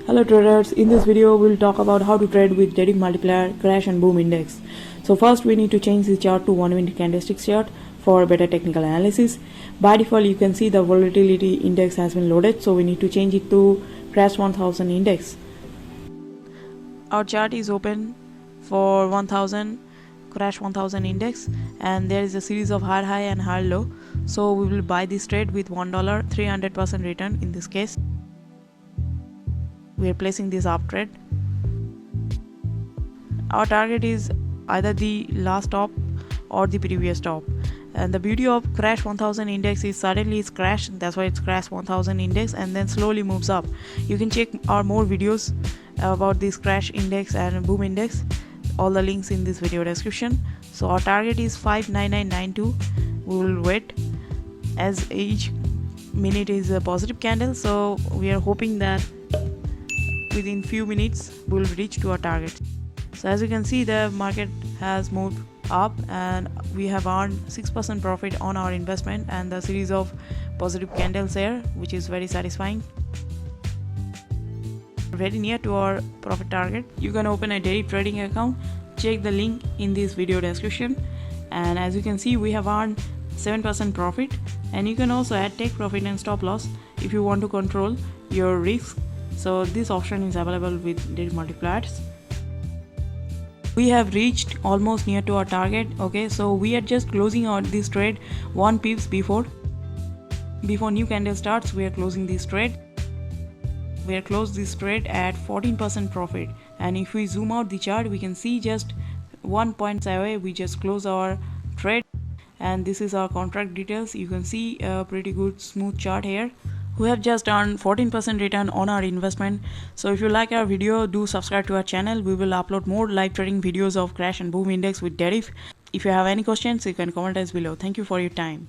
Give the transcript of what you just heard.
Hello traders, in this video we'll talk about how to trade with Deriv multiplier, crash and boom index. So first we need to change the chart to 1 minute candlestick chart for better technical analysis. By default you can see the volatility index has been loaded, so we need to change it to Crash1000 Index. Our chart is open for 1000 Crash 1000 Index, and there is a series of higher high and higher low. So we will buy this trade with $1, 300% return in this case. We are placing this up trade. Our target is either the last top or the previous top, and the beauty of Crash 1000 Index is suddenly it's crashed, that's why it's Crash 1000 Index, and then slowly moves up. You can check our more videos about this Crash Index and Boom Index, all the links in this video description. So our target is 59992. We will wait, as each minute is a positive candle, so we are hoping that within few minutes we will reach to our target. So as you can see, the market has moved up and we have earned 6% profit on our investment and the series of positive candles here, which is very satisfying. Very near to our profit target. You can open a Deriv trading account, check the link in this video description, and as you can see we have earned 7% profit, and you can also add take profit and stop loss if you want to control your risk. So this option is available with Deriv multipliers. We have reached almost near to our target. Okay, so we are just closing out this trade 1 pips before new candle starts. We are closing this trade. We are closed this trade at 14% profit, and if we zoom out the chart we can see just 1 point away we just close our trade, and this is our contract details. You can see a pretty good smooth chart here. We have just earned 14% return on our investment. So if you like our video, do subscribe to our channel. We will upload more live trading videos of Crash and Boom Index with Deriv. If you have any questions, you can comment us below. Thank you for your time.